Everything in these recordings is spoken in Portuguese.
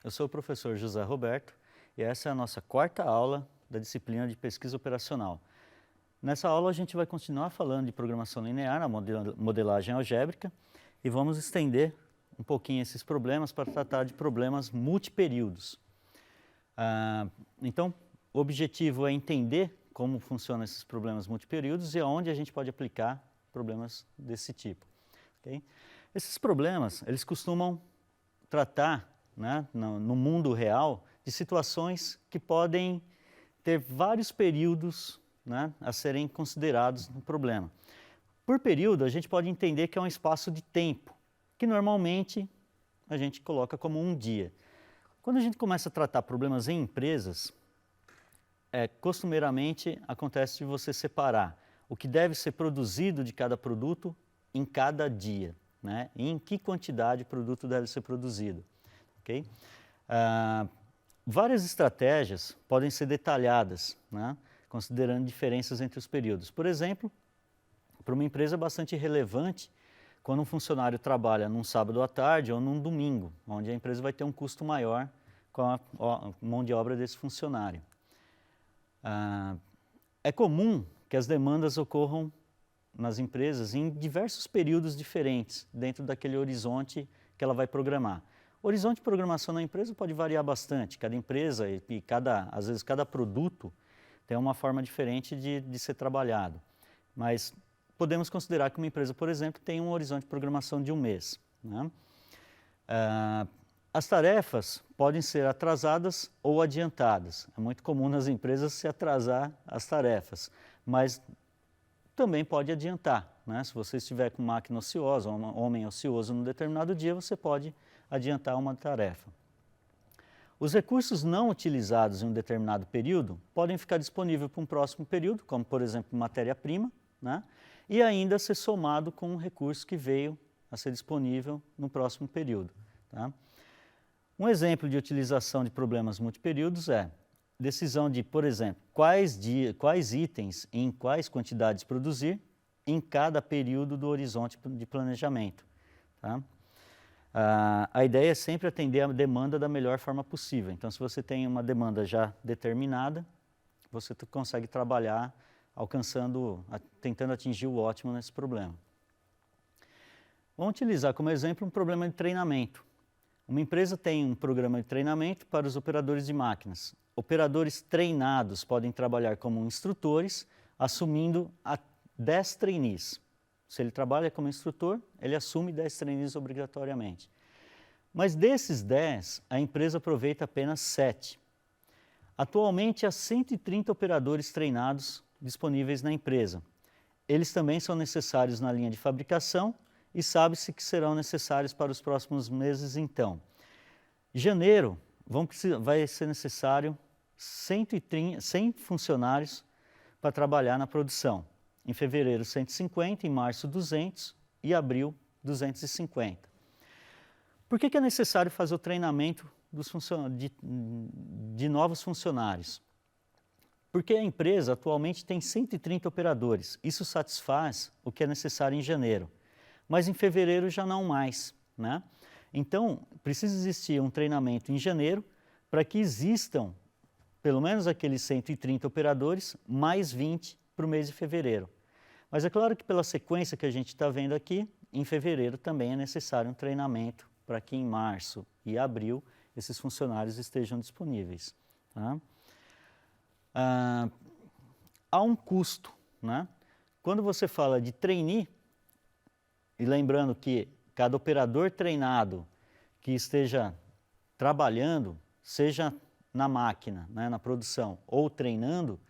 eu sou o professor José Roberto e essa é a nossa quarta aula da disciplina de pesquisa operacional. Nessa aula a gente vai continuar falando de programação linear, a modelagem algébrica, e vamos estender um pouquinho esses problemas para tratar de problemas multiperíodos. Então, o objetivo é entender como funcionam esses problemas multiperíodos e aonde a gente pode aplicar problemas desse tipo. Okay? Esses problemas, eles costumam tratar, né, no mundo real, de situações que podem ter vários períodos, né, a serem considerados no problema. Por período, a gente pode entender que é um espaço de tempo, que normalmente a gente coloca como um dia. Quando a gente começa a tratar problemas em empresas, costumeiramente acontece de você separar o que deve ser produzido de cada produto em cada dia, né? E em que quantidade o produto deve ser produzido. Okay? Várias estratégias podem ser detalhadas, né, considerando diferenças entre os períodos. Por exemplo, para uma empresa é bastante relevante quando um funcionário trabalha num sábado à tarde ou num domingo, onde a empresa vai ter um custo maior com a mão de obra desse funcionário. É comum que as demandas ocorram nas empresas em diversos períodos diferentes, dentro daquele horizonte que ela vai programar. O horizonte de programação na empresa pode variar bastante, cada empresa e às vezes cada produto tem uma forma diferente de ser trabalhado. Mas podemos considerar que uma empresa, por exemplo, tem um horizonte de programação de um mês, né? As tarefas podem ser atrasadas ou adiantadas. É muito comum nas empresas se atrasar as tarefas, mas também pode adiantar, né? Se você estiver com máquina ociosa, um homem ocioso num determinado dia, você pode adiantar uma tarefa. Os recursos não utilizados em um determinado período podem ficar disponíveis para um próximo período, como por exemplo matéria-prima, né? E ainda ser somado com um recurso que veio a ser disponível no próximo período. Tá? Um exemplo de utilização de problemas multiperíodos é decisão de, por exemplo, quais itens em quais quantidades produzir em cada período do horizonte de planejamento. Tá? A ideia é sempre atender a demanda da melhor forma possível. Então, se você tem uma demanda já determinada, você consegue trabalhar tentando atingir o ótimo nesse problema. Vamos utilizar como exemplo um problema de treinamento. Uma empresa tem um programa de treinamento para os operadores de máquinas. Operadores treinados podem trabalhar como instrutores, assumindo 10 trainees. Se ele trabalha como instrutor, ele assume 10 trainees obrigatoriamente. Mas desses 10, a empresa aproveita apenas 7. Atualmente, há 130 operadores treinados disponíveis na empresa. Eles também são necessários na linha de fabricação e sabe-se que serão necessários para os próximos meses então. Em janeiro, vai ser necessário 100 funcionários para trabalhar na produção. Em fevereiro, 150, em março, 200 e abril, 250. Por que é necessário fazer o treinamento de novos funcionários? Porque a empresa atualmente tem 130 operadores. Isso satisfaz o que é necessário em janeiro. Mas em fevereiro já não mais, né? Então, precisa existir um treinamento em janeiro para que existam pelo menos aqueles 130 operadores, mais 20 para o mês de fevereiro. Mas é claro que pela sequência que a gente está vendo aqui, em fevereiro também é necessário um treinamento para que em março e abril esses funcionários estejam disponíveis. Tá? Há um custo, né? Quando você fala de trainee, e lembrando que cada operador treinado que esteja trabalhando, seja na máquina, né, na produção, ou treinando,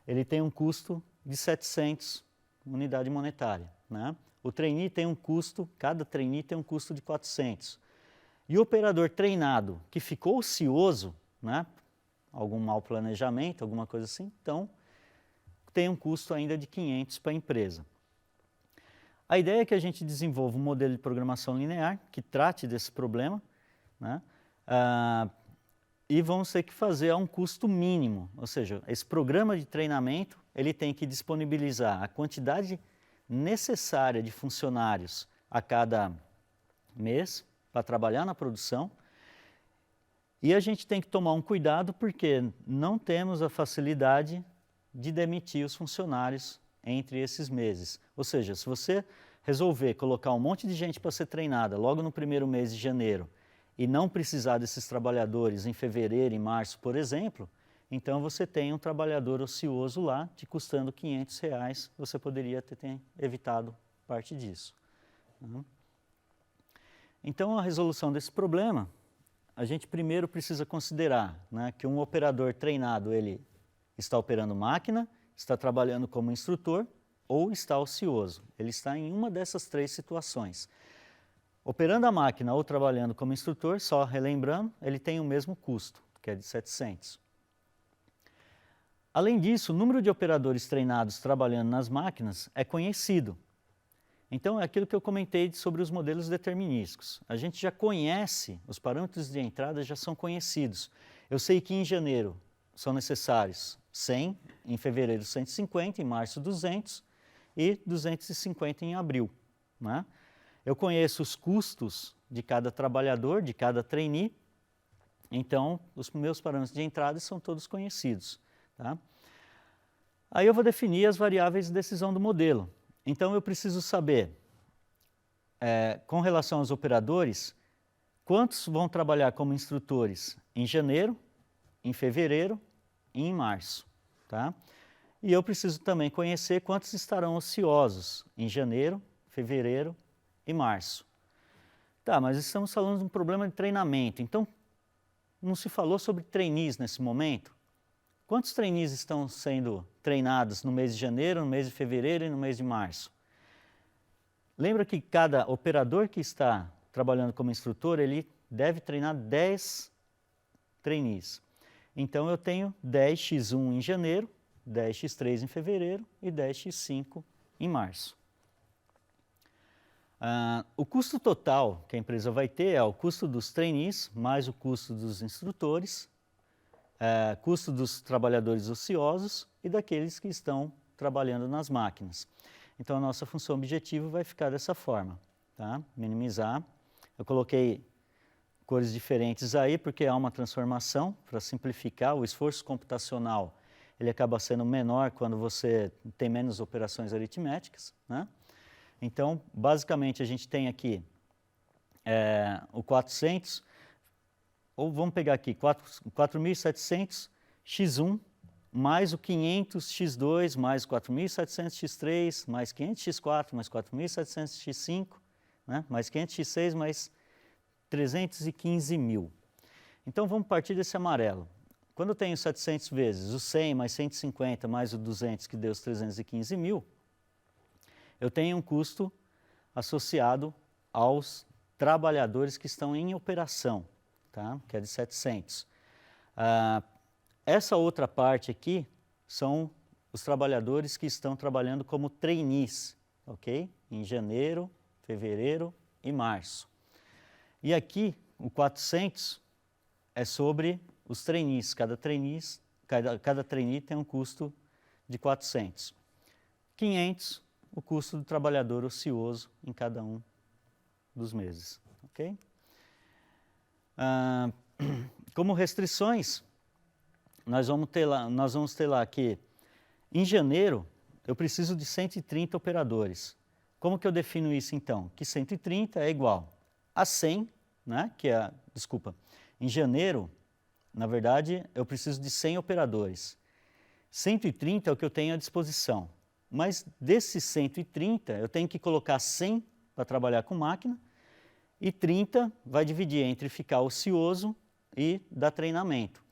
ele tem um custo de 700 unidade monetária. Né? O trainee tem um custo, cada trainee tem um custo de 400. E o operador treinado que ficou ocioso, né, algum mau planejamento, alguma coisa assim, então tem um custo ainda de 500 para a empresa. A ideia é que a gente desenvolva um modelo de programação linear que trate desse problema, né? E vamos ter que fazer a um custo mínimo, ou seja, esse programa de treinamento ele tem que disponibilizar a quantidade necessária de funcionários a cada mês para trabalhar na produção E a gente tem que tomar um cuidado porque não temos a facilidade de demitir os funcionários entre esses meses. Ou seja, se você resolver colocar um monte de gente para ser treinada logo no primeiro mês de janeiro e não precisar desses trabalhadores em fevereiro e março, por exemplo, então você tem um trabalhador ocioso lá, te custando R$500, você poderia ter evitado parte disso. Então, a resolução desse problema, a gente primeiro precisa considerar, né, que um operador treinado, ele está operando máquina, está trabalhando como instrutor ou está ocioso. Ele está em uma dessas três situações. Operando a máquina ou trabalhando como instrutor, só relembrando, ele tem o mesmo custo, que é de 700. Além disso, o número de operadores treinados trabalhando nas máquinas é conhecido. Então, é aquilo que eu comentei sobre os modelos determinísticos. A gente já conhece, os parâmetros de entrada já são conhecidos. Eu sei que em janeiro são necessários 100, em fevereiro 150, em março 200 e 250 em abril, né? Eu conheço os custos de cada trabalhador, de cada trainee, então os meus parâmetros de entrada são todos conhecidos. Tá? Aí eu vou definir as variáveis de decisão do modelo. Então eu preciso saber, com relação aos operadores, quantos vão trabalhar como instrutores em janeiro, em fevereiro e em março. Tá? E eu preciso também conhecer quantos estarão ociosos em janeiro, fevereiro e março. Tá, mas estamos falando de um problema de treinamento, então não se falou sobre trainees nesse momento? Quantos trainees estão sendo treinados no mês de janeiro, no mês de fevereiro e no mês de março? Lembra que cada operador que está trabalhando como instrutor, ele deve treinar 10 trainees. Então eu tenho 10x1 em janeiro, 10x3 em fevereiro e 10x5 em março. O custo total que a empresa vai ter é o custo dos trainees mais o custo dos instrutores, custo dos trabalhadores ociosos e daqueles que estão trabalhando nas máquinas. Então, a nossa função objetivo vai ficar dessa forma, tá? Minimizar. Eu coloquei cores diferentes aí, porque há uma transformação para simplificar. O esforço computacional, ele acaba sendo menor quando você tem menos operações aritméticas, né? Então, basicamente, a gente tem aqui o 400, ou vamos pegar aqui, 4.700 x1, mais o 500 x2, mais 4.700 x3, mais 500 x4, mais 4.700 x5, né? Mais 500 x6, mais 315 mil. Então, vamos partir desse amarelo. Quando eu tenho 700 vezes o 100 mais 150 mais o 200, que deu os 315 mil, eu tenho um custo associado aos trabalhadores que estão em operação, tá? Que é de 700. Essa outra parte aqui são os trabalhadores que estão trabalhando como trainees, ok? Em janeiro, fevereiro e março. E aqui, o 400 é sobre os trainees. Cada trainee tem um custo de 400. 500, o custo do trabalhador ocioso em cada um dos meses, ok? Como restrições, nós vamos ter lá que, em janeiro, eu preciso de 130 operadores. Como que eu defino isso, então? Que 130 é igual a 100, né? Em janeiro, na verdade, eu preciso de 100 operadores. 130 é o que eu tenho à disposição. Mas desses 130, eu tenho que colocar 100 para trabalhar com máquina e 30 vai dividir entre ficar ocioso e dar treinamento.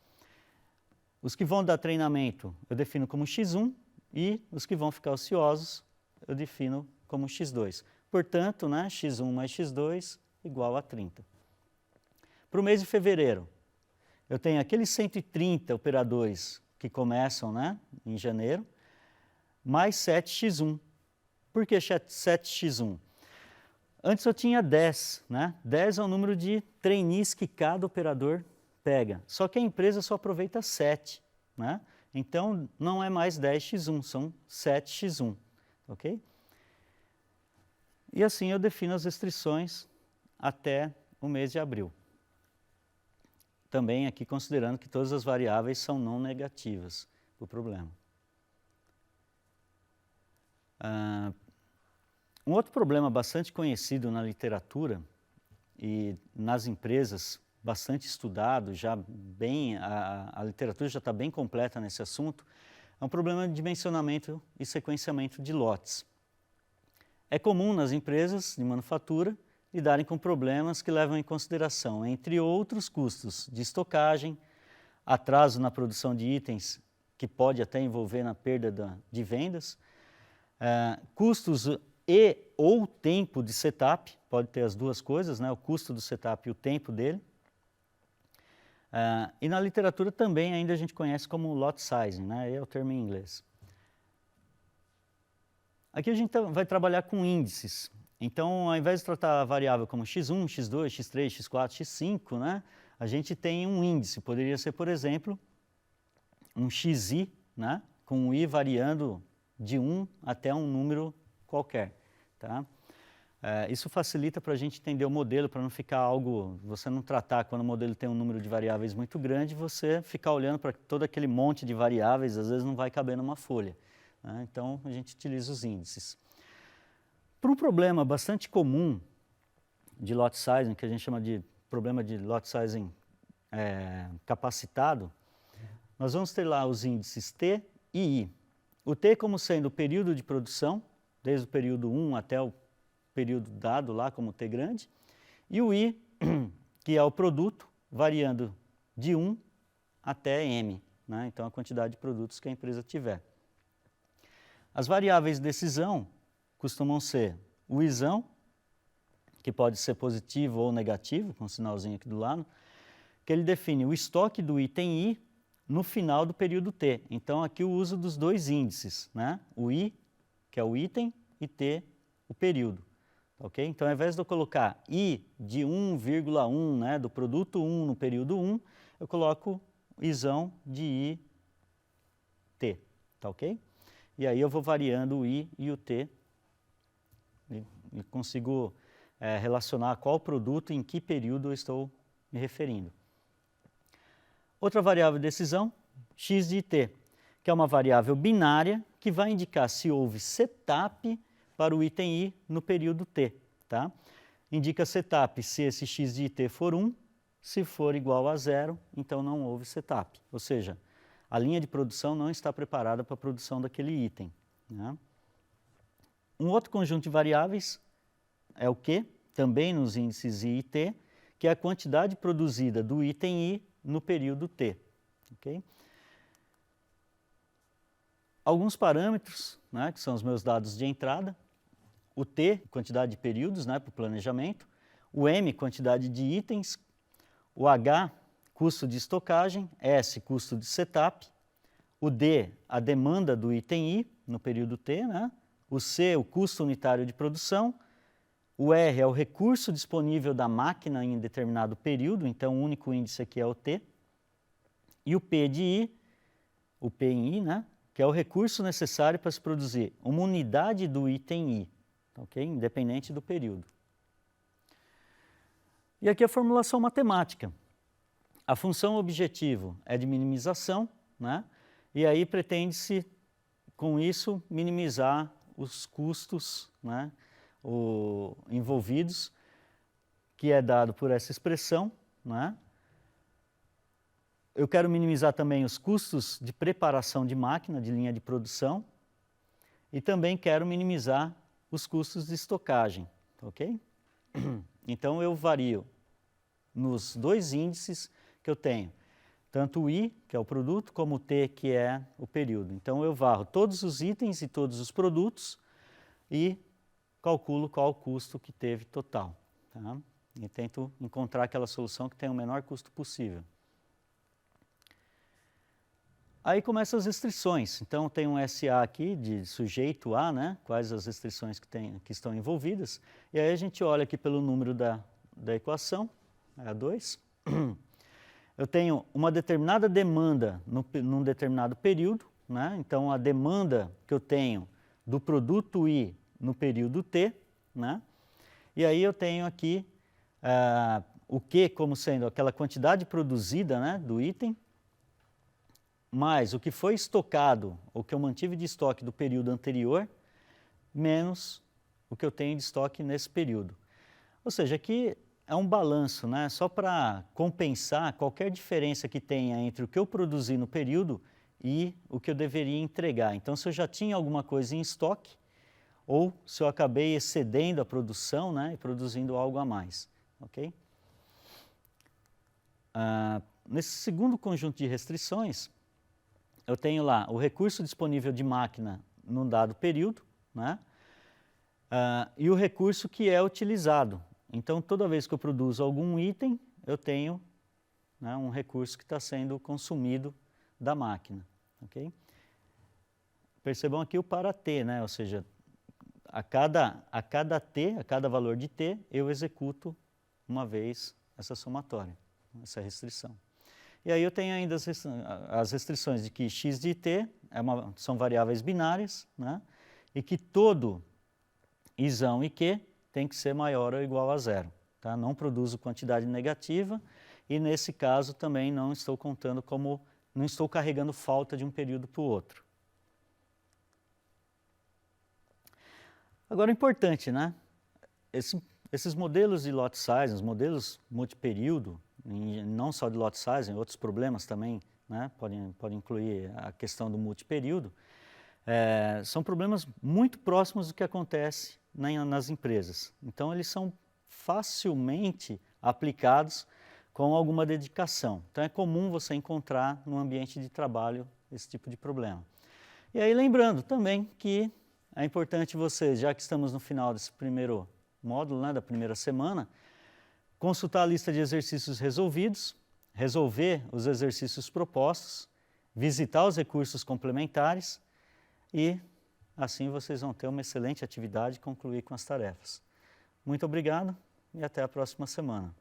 Os que vão dar treinamento eu defino como x1 e os que vão ficar ociosos eu defino como x2. Portanto, né, x1 mais x2 igual a 30. Para o mês de fevereiro, eu tenho aqueles 130 operadores que começam, né, em janeiro, mais 7x1. Por que 7x1? Antes eu tinha 10, né? 10 é o número de trainees que cada operador pega. Só que a empresa só aproveita 7, né? Então, não é mais 10x1, são 7x1, ok? E assim eu defino as restrições até o mês de abril. também aqui considerando que todas as variáveis são não negativas do problema. Um outro problema bastante conhecido na literatura e nas empresas, bastante estudado, já bem, a literatura já está bem completa nesse assunto, é um problema de dimensionamento e sequenciamento de lotes. É comum nas empresas de manufatura lidarem com problemas que levam em consideração, entre outros, custos de estocagem, atraso na produção de itens que pode até envolver na perda de vendas, custos e ou tempo de setup, pode ter as duas coisas, né? O custo do setup e o tempo dele. E na literatura também ainda a gente conhece como lot sizing, né? É o termo em inglês. Aqui a gente vai trabalhar com índices. Então, ao invés de tratar a variável como x1, x2, x3, x4, x5, né? A gente tem um índice. Poderia ser, por exemplo, um xi, né? Com o i variando de 1 até um número qualquer. Tá? Isso facilita para a gente entender o modelo, para não ficar algo, você não tratar quando o modelo tem um número de variáveis muito grande, você ficar olhando para todo aquele monte de variáveis, às vezes não vai caber numa folha. Né? Então, a gente utiliza os índices. Para um problema bastante comum de lot sizing, que a gente chama de problema de lot sizing capacitado, nós vamos ter lá os índices T e I. O T como sendo o período de produção, desde o período 1 até o período dado lá como T grande, e o I, que é o produto, variando de 1 até M, né? Então a quantidade de produtos que a empresa tiver. As variáveis de decisão costumam ser o Izão, que pode ser positivo ou negativo, com um sinalzinho aqui do lado, que ele define o estoque do item I no final do período T. Então aqui o uso dos dois índices, né? O I, que é o item, e T, o período. Okay? Então, ao invés de eu colocar I de 1,1, né, do produto 1 no período 1, eu coloco Izão de I, T. Tá ok? E aí eu vou variando o I e o T e consigo relacionar qual produto e em que período eu estou me referindo. Outra variável de decisão, x de t, que é uma variável binária que vai indicar se houve setup para o item I no período t. Tá? Indica setup se esse x de t for 1, se for igual a 0, então não houve setup. Ou seja, a linha de produção não está preparada para a produção daquele item. Né? Um outro conjunto de variáveis é o Q, também nos índices I e T, que é a quantidade produzida do item I no período T. Okay? Alguns parâmetros, né, que são os meus dados de entrada, o T, quantidade de períodos, né, para o planejamento, o M, quantidade de itens, o H, custo de estocagem, S, custo de setup, o D, a demanda do item I no período T, né, o C, o custo unitário de produção, o R é o recurso disponível da máquina em determinado período, então o único índice aqui é o T, e o P de I, o P em I, né, que é o recurso necessário para se produzir uma unidade do item I, okay? Independente do período. E aqui a formulação matemática. A função objetivo é de minimização, né? E aí pretende-se, com isso, minimizar os custos, né, envolvidos, que é dado por essa expressão, né? Eu quero minimizar também os custos de preparação de máquina, de linha de produção, e também quero minimizar os custos de estocagem, ok? Então, eu vario nos dois índices que eu tenho, tanto o I, que é o produto, como o T, que é o período. Então, eu varro todos os itens e todos os produtos e calculo qual o custo que teve total. Tá? E tento encontrar aquela solução que tenha o menor custo possível. Aí começam as restrições. Então, tem um SA aqui de sujeito A, né? Quais as restrições que estão envolvidas. E aí a gente olha aqui pelo número da equação, A2. Eu tenho uma determinada demanda num determinado período, né? Então, a demanda que eu tenho do produto I no período T, né? E aí eu tenho aqui o Q como sendo aquela quantidade produzida, né, do item, mais o que foi estocado, o que eu mantive de estoque do período anterior, menos o que eu tenho de estoque nesse período. Ou seja, aqui é um balanço, né, só para compensar qualquer diferença que tenha entre o que eu produzi no período e o que eu deveria entregar. Então, se eu já tinha alguma coisa em estoque, ou se eu acabei excedendo a produção, né, e produzindo algo a mais, ok? Nesse segundo conjunto de restrições, eu tenho lá o recurso disponível de máquina num dado período, né, e o recurso que é utilizado. Então, toda vez que eu produzo algum item, eu tenho, né, um recurso que está sendo consumido da máquina, ok? Percebam aqui o para T, né, ou seja, a cada T, a cada valor de T, eu executo uma vez essa somatória, essa restrição. E aí eu tenho ainda as restrições de que x de t são variáveis binárias, né? E que todo isão e q tem que ser maior ou igual a zero. Tá? Não produzo quantidade negativa e, nesse caso, também não estou contando como, não estou carregando falta de um período para o outro. Agora, importante, né? Esses modelos de lot size, os modelos multiperíodo, não só de lot size, em outros problemas também, né, podem incluir a questão do multiperíodo, são problemas muito próximos do que acontece nas empresas. Então, eles são facilmente aplicados com alguma dedicação. Então, é comum você encontrar no ambiente de trabalho esse tipo de problema. E aí, lembrando também que é importante você, já que estamos no final desse primeiro módulo, né, da primeira semana, consultar a lista de exercícios resolvidos, resolver os exercícios propostos, visitar os recursos complementares e assim vocês vão ter uma excelente atividade e concluir com as tarefas. Muito obrigado e até a próxima semana.